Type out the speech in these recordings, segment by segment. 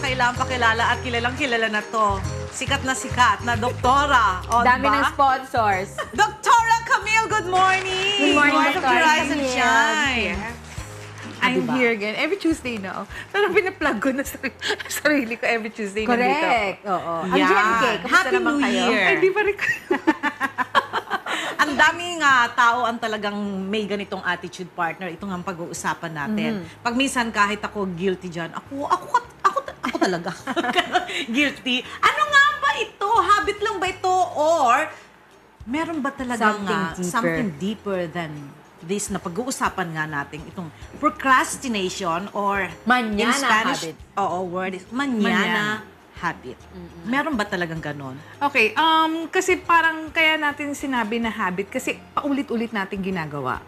kailangan pakilala at kilalang kilala na to. Sikat na doktora. O, Dami diba? ng sponsors. Doktora Camille, good morning! Good morning, Welcome to Dr. Rise and Camille. Shine. I'm Diba? here again. Every Tuesday now. Parang pinaplug ko na sarili ko every Tuesday nandito ako. Correct. Oo. Ang Yeah. GMK, kamusta Happy naman New kayo? Year. Ay, di pa rin ko. Ang daming tao ang talagang may ganitong attitude, partner. Ito nga ang pag-uusapan natin. Pag minsan kahit ako guilty dyan, ako talaga. Guilty. Ano nga ba ito? Habit lang ba ito? Or meron ba talagang something deeper than this na pag-uusapan nga natin? Itong procrastination or in Mañana Spanish, habit. oo, word is mañana habit. Meron ba talagang ganon? Okay, kasi parang kaya natin sinabi na habit kasi paulit-ulit natin ginagawa.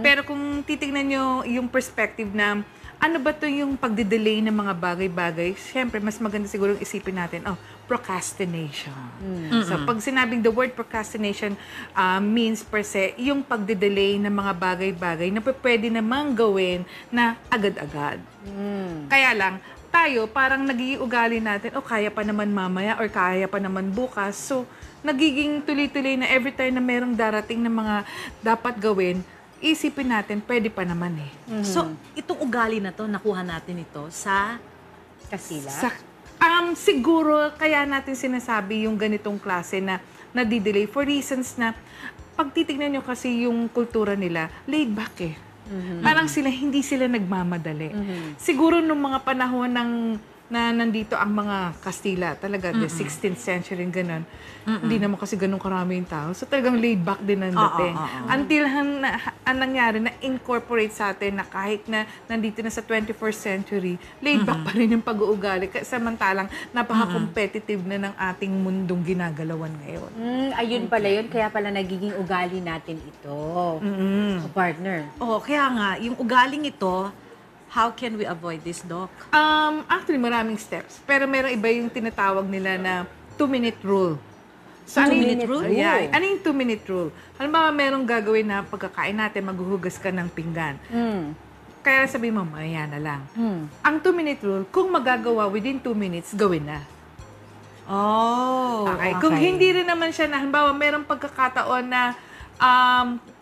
Pero kung titignan nyo yung perspective na ano ba to yung pagde-delay ng mga bagay-bagay, syempre mas maganda siguro isipin natin, procrastination. So pag sinabing the word procrastination means per se, yung pagde-delay ng mga bagay-bagay na pwede namang gawin na agad-agad. Kaya lang, tayo parang nagiging ugali natin, kaya pa naman mamaya or kaya pa naman bukas. So, nagiging tuloy-tuloy na every time na merong darating na mga dapat gawin, isipin natin, pwede pa naman eh. So, itong ugali na to, nakuha natin ito sa Kasila. Siguro, kaya natin sinasabi yung ganitong klase na nadidelay for reasons na pag titignan nyo kasi yung kultura nila, laid back eh. Parang hindi sila nagmamadali. Siguro nung mga panahon na nandito ang mga Kastila, talaga, the 16th century, gano'n, hindi naman kasi ganun karami yung tao. So talagang laid back din ang dating. Until ang nangyari na incorporate sa atin na kahit na nandito na sa 21st century, laid back pa rin yung pag-uugali. Samantalang napaka-competitive na ng ating mundong ginagalawan ngayon. Ayun pala yun. Kaya pala nagiging ugali natin ito. Partner. Kaya nga, yung ugaling ito, how can we avoid this, Doc? Actually, maraming steps. Pero meron iba yung tinatawag nila na 2-minute rule. So, Two-minute rule? Yeah. Ano yung 2-minute rule? Halimbawa, merong gagawin na pagkakain natin, maghuhugas ka ng pinggan. Kaya sabi mo, maya na lang. Ang 2-minute rule, kung magagawa within 2 minutes, gawin na. Okay. Kung hindi rin naman siya na, halimbawa, merong pagkakataon na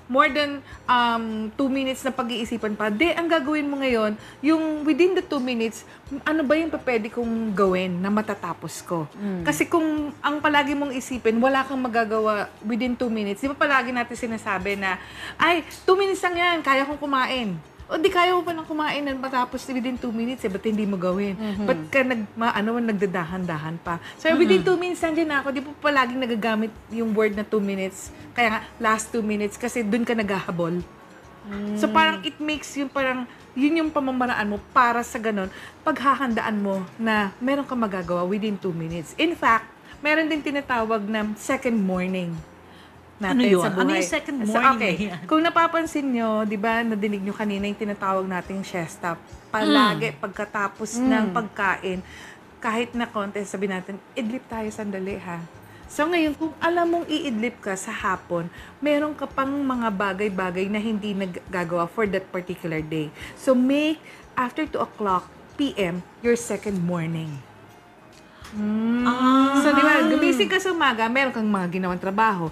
more than 2 minutes na pag-iisipan pa, ang gagawin mo ngayon, yung within the 2 minutes, ano ba yung pwede kong gawin na matatapos ko? Kasi kung ang palagi mong isipin, wala kang magagawa within 2 minutes, di ba palagi natin sinasabi na, 2 minutes lang yan, kaya kong kumain. O di kaya mo pa lang kumain na matapos within 2 minutes, ba't hindi mo gawin? Ba't ka nagdadahan-dahan pa? So within 2 minutes, nandiyan na ako. Di po palaging nagagamit yung word na 2 minutes. Kaya nga, last 2 minutes, kasi dun ka naghahabol. So parang it makes yung parang, yun yung pamamaraan mo para sa ganun, paghahandaan mo na meron kang magagawa within 2 minutes. In fact, meron din tinatawag na second morning natin Ano yun? sa buhay. Ano yung second morning Okay. na yan? Kung napapansin nyo, di ba, nadinig nyo kanina yung tinatawag nating siesta. Palagi, pagkatapos ng pagkain, kahit na konti, sabi natin, idlip tayo sandali ha. So ngayon, kung alam mong iidlip ka sa hapon, meron ka pang mga bagay-bagay na hindi nagagawa for that particular day. So make after 2 o'clock p.m. your second morning. So, di ba, gumising ka sa umaga, meron kang mga ginawang trabaho.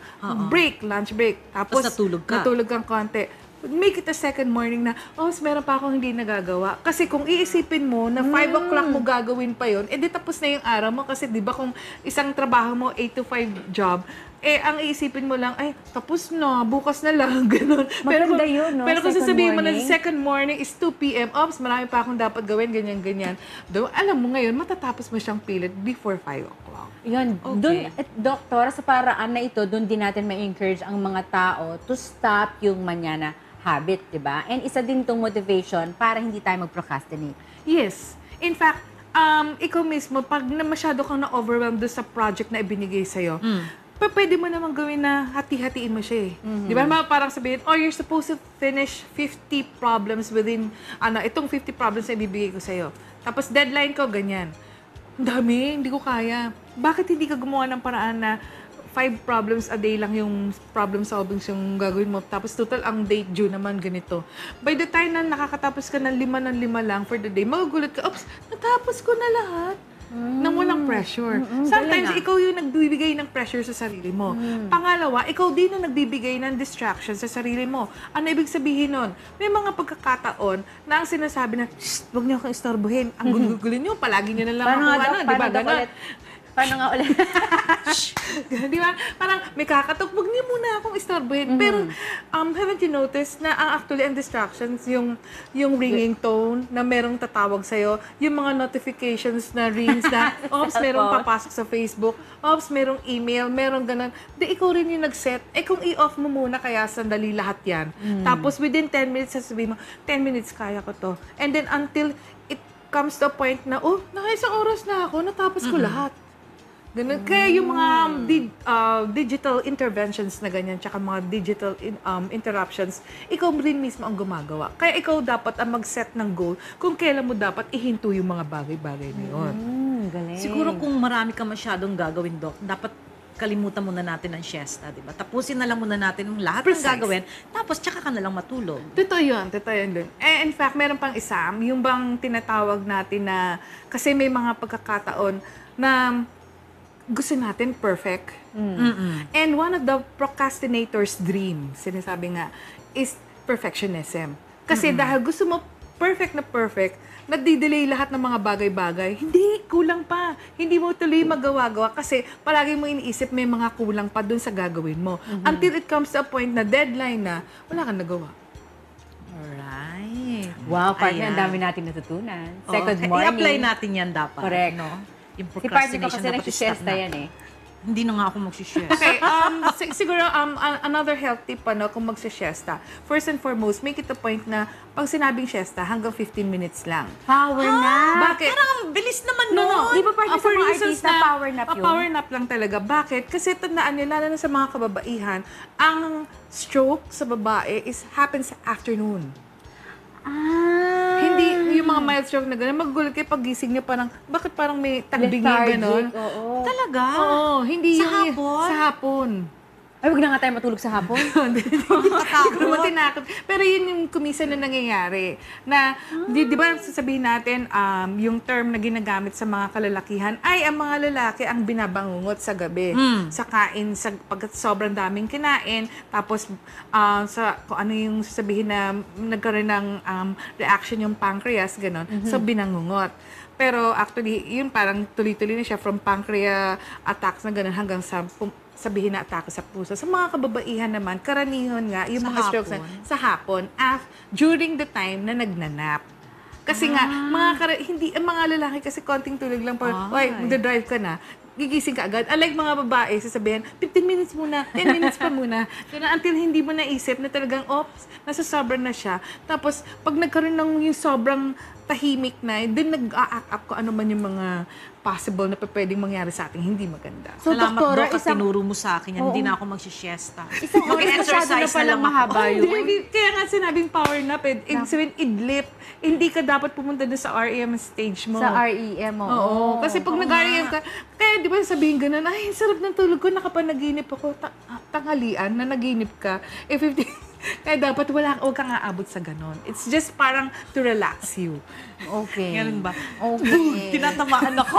Break, lunch break. Tapos, natulog ka. Natulog kang konti. Make it a second morning na, meron pa akong hindi nagagawa. Kasi kung iisipin mo na 5 o'clock mo gagawin pa yon, edi tapos na yung araw mo. Kasi di ba kung isang trabaho mo, 8 to 5 job, ang iisipin mo lang, tapos na, bukas na lang, gano'n. Maganda yun, no? Pero kung Second sasabihin mo na morning. second morning is 2 p.m. Ops, marami pa akong dapat gawin, ganyan-ganyan. Alam mo ngayon, matatapos mo siyang pilit before 5 o'clock. Yun. Okay. Doktor, sa paraan na ito, doon din natin ma-encourage ang mga tao to stop yung mañana habit, di ba? And isa din itong motivation para hindi tayo mag-procrastinate. Yes. In fact, ikaw mismo, pag masyado kang na-overwhelmed doon sa project na ibinigay sa'yo, pwede mo namang gawin na hati-hatiin mo siya eh. Di ba? Parang sabihin, you're supposed to finish 50 problems within, itong 50 problems na ibibigay ko sa'yo. Tapos deadline ko, ganyan. Ang dami, hindi ko kaya. Bakit hindi ka gumawa ng paraan na 5 problems a day lang yung problem solving yung gagawin mo. Tapos total ang date due naman ganito. By the time na nakakatapos ka ng 5 lang for the day, magugulat ka, oops, natapos ko na lahat. Nang walang pressure. Sometimes, ikaw yung nagbibigay ng pressure sa sarili mo. Pangalawa, ikaw din ang nagbibigay ng distraction sa sarili mo. Ano ibig sabihin nun? May mga pagkakataon na ang sinasabi na, "Shh, huwag niyo akong istorbohin. Ang gulugulin niyo, palagi niyo na lang Paano ako, nga daw? di ba? Paano daw Ganon. ulit? Paano nga ulit? Di ba? Parang may kakatok, huwag niyo muna akong istorbohin. Pero, haven't you noticed na actually ang distractions, yung ringing tone na merong tatawag sa'yo, yung mga notifications na rings na, ops, merong papasok sa Facebook, ops, merong email, merong ganun. Di, ikaw rin yung nag-set. Kung i-off mo muna kaya sandali lahat yan. Tapos, within 10 minutes, sasabihin mo, 10 minutes, kaya ko to. And then, until it comes to a point na, oh, nakaisang oras na ako, natapos ko lahat. Ganun. Kaya yung mga digital interventions na ganyan, tsaka mga digital interruptions, ikaw rin mismo ang gumagawa. Kaya ikaw dapat ang mag-set ng goal kung kailan mo dapat ihinto yung mga bagay-bagay na yun. Galing. Siguro kung marami ka masyadong gagawin, Doc, dapat kalimutan muna natin ang siesta, di ba? Tapusin na lang muna natin yung lahat ng gagawin, tapos tsaka ka na lang matulog. Totoo yun dun. In fact, meron pang isa, yung bang tinatawag natin na, kasi may mga pagkakataon na gusto natin perfect. And one of the procrastinators' dream, sinasabi nga, is perfectionism. Kasi dahil gusto mo perfect, nagdi-delay lahat ng mga bagay-bagay. Hindi, kulang pa. Hindi mo tuloy magawa-gawa kasi palagi mo iniisip may mga kulang pa dun sa gagawin mo. Until it comes to a point na deadline na wala kang nagawa. Alright. Wow, partner, ang Ayan. dami natin natutunan. Oo, Second morning. I-apply natin yan dapat. Correct. No? Yung Si partner ko procrastination kasi dapat nagsisiesta i-stop na. yan eh. Hindi na nga ako magsishare. Okay, siguro another health tip kung magsiesta. First and foremost, make it a point na pag sinabing siesta, hanggang 15 minutes lang. Power na. Bakit? Parang ang bilis naman No, nun. Di ba partner sa for mga reasons artista, power nap yun? Power nap lang talaga. Bakit? Kasi tandaan nyo, lalo na sa mga kababaihan, ang stroke sa babae happens sa afternoon. Hindi yung mga mild stroke na gano'n, magugulat kayo pagising nyo parang, bakit parang may tagbingin gano'n? Oo. Talaga? Oo, hindi Sa yung- hapon? Sa hapon. Ay, huwag na nga tayo matulog sa hapon. Hindi ko naman tinakot. Pero yun yung kumisa na nangyayari. Na, di ba sasabihin natin, yung term na ginagamit sa mga kalalakihan, ay ang mga lalaki ang binabangungot sa gabi. Sa kain, pag sobrang daming kinain, tapos kung ano yung sasabihin na nagkaroon ng reaction yung pancreas, gano'n. So, binangungot. Pero actually, yun parang tuloy-tuloy na siya from pancreas attacks na gano'n hanggang sa sabihin na atake sa puso. Sa mga kababaihan naman, karanihan nga, yung Sa mga strokes hapon? sa hapon, during the time na nagnanap. Kasi nga, hindi, ang mga lalaki kasi konting tulog lang pa, oy, magdadrive ka na, gigising ka agad. Unlike mga babae, sasabihin, 15 minutes muna, 10 minutes pa muna. Kaya until hindi mo naisip na talagang, oops, nasa sobrang na siya. Tapos, pag nagkaroon ng yung sobrang tahimik na, dun nag-a-act up kung ano man yung mga possible na pwedeng mangyari sa ating hindi maganda. So, Salamat, doktora, Doc, at tinuro mo sa akin yan. Hindi na ako magsisiesta. Isang oras masyado na palang mahaba yun. Hindi, kaya nga sinabing power nap, ibig sabihin, idlip. Hindi ka dapat pumunta doon sa REM stage mo. Sa REM, Oo. Kasi pag nag-REM ka, kaya di ba sabihin ganun, ay, sarap ng tulog ko, nakapanaginip ako, tanghalian na naginip ka. Eh, 50, kaya dapat huwag kang aabot sa ganun. It's just parang to relax you. Okay. Ganun ba? Okay. Tinatamaan ako.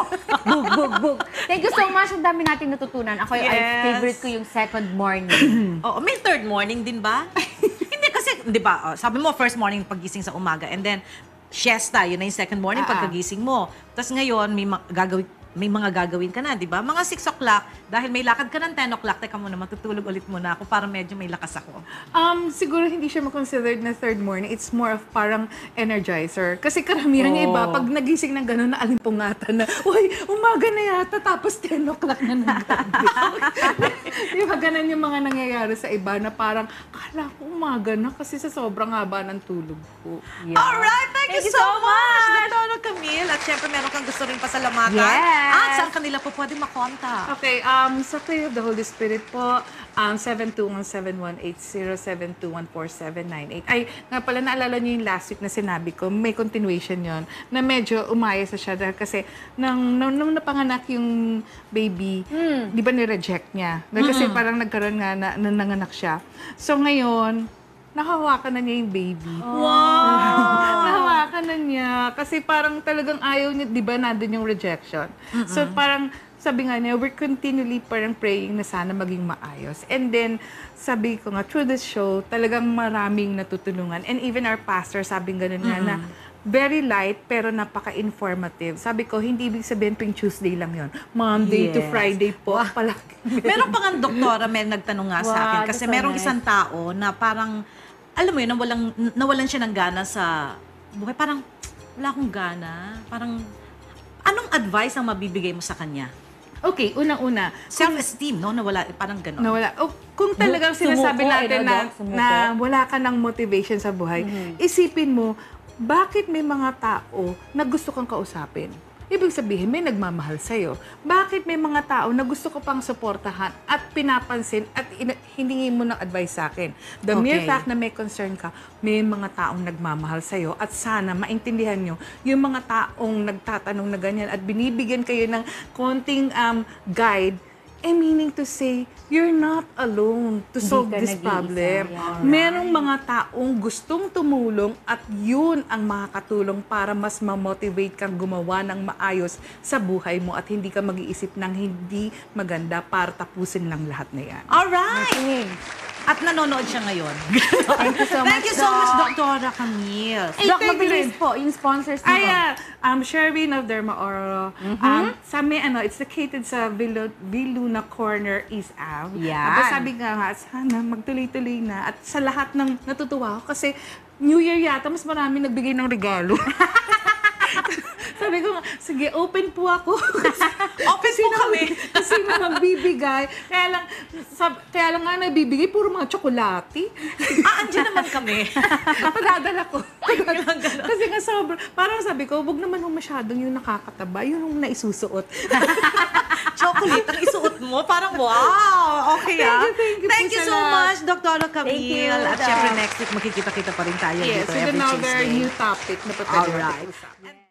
Bug. Thank you so much. Ang dami natin natutunan. Ako, Yes. favorite ko yung second morning. Oo, may third morning din ba? Hindi kasi, di ba, sabi mo first morning pagising sa umaga and then siesta, yun na yung second morning pagkagising mo. Tapos ngayon, may mga gagawin ka na, di ba? Mga 6 o'clock, dahil may lakad ka ng 10 o'clock, teka muna, matutulog ulit muna ako para medyo may lakas ako. Siguro hindi siya makonsidered na third morning. It's more of parang energizer. Kasi karamihan yung iba, pag nagising ng gano'n na alimpungatan na, uy, umaga na yata, tapos 10 o'clock na nagabi. Di ba ganun yung mga nangyayari sa iba na parang, kala ko umaga na kasi sa sobrang haba ng tulog ko. Yeah. Alright, thank you so much! Dr. Camille. At syempre, meron kang gusto rin pasalamatan. Yes. At saan kanila po pwede makontak? Okay, sa Prayer of the Holy Spirit po, 721-7180, 721-4798. Ay, nga pala, naalala niyo yung last week na sinabi ko, may continuation yon na medyo umayos na siya dahil kasi nung napanganak yung baby, di ba ni-reject niya? Dahil kasi parang nagkaroon nga na nanganak siya. So ngayon, nakahawakan na niya yung baby. Nahawakan na niya. Kasi parang talagang ayaw niya, di ba, nandun yung rejection. So parang, sabi nga niya, we're continually parang praying na sana maging maayos. And then, sabi ko nga, through this show, talagang maraming natutulungan. And even our pastor, sabi ganun nga na, very light, pero napaka-informative. Sabi ko, hindi ibig sabihin tuwing Tuesday lang yon, Monday to Yes. Friday po. Palagi. Meron pa nga doktora, may nagtanong nga sa akin. Wow, Kasi that's so merong nice. isang tao na parang, alam mo yun, nawalan siya ng gana sa buhay. Parang, wala akong gana. Parang, anong advice ang mabibigay mo sa kanya? Okay, unang-una, Self-esteem, no? Nawala, parang gano'n. nawala. O, kung talagang sinasabi Sumuko, natin Doc? Sumuko? na wala ka ng motivation sa buhay, isipin mo, bakit may mga tao na gusto kang kausapin? Ibig sabihin, may nagmamahal sa'yo. Bakit may mga tao na gusto ko pang suportahan at pinapansin at hiningi mo ng advice sa akin? The mere Okay. fact na may concern ka, may mga taong nagmamahal sa'yo at sana maintindihan nyo yung mga taong nagtatanong na ganyan at binibigyan kayo ng konting guide, meaning to say, you're not alone to Hindi solve ka this nag-iisa. problem. Yeah. Merong mga taong gustong tumulong at yun ang makakatulong para mas ma-motivate kang gumawa ng maayos sa buhay mo at hindi ka mag-iisip ng hindi maganda para tapusin lang lahat na yan. Alright! Okay. At nanonood siya ngayon. Thank you so much, Thank you so much, Doc. Dr. Camille. Ay, Doc, thank you mabilis rin. po, yung sponsors Ay, nito. Sherwin of Derma Oro. Sa may, it's located sa Viluna Corner, East Ave. Yan. Tapos sabi nga, sana magtuloy-tuloy na. At sa lahat ng natutuwa ako kasi New Year yata, mas marami nagbigay ng regalo. Sabi ko, sige, open po ako. Open po kami. Kasi magbibigay. Kaya lang nga nabibigay, puro mga tsokolate. Andyan naman kami. Padadala ko. Kasi nga parang sabi ko, wag naman yung masyadong yung nakakataba, yun yung naisusuot. Chocolate ang isuot mo. Parang wow! Okay, Thank you po so sa lahat. much, Dr. Thank you, Camille. At Doc. syempre next week, makikita-kita pa rin tayo Yes, dito with every another Tuesday. new topic na pa pwede Alright. natin usapan.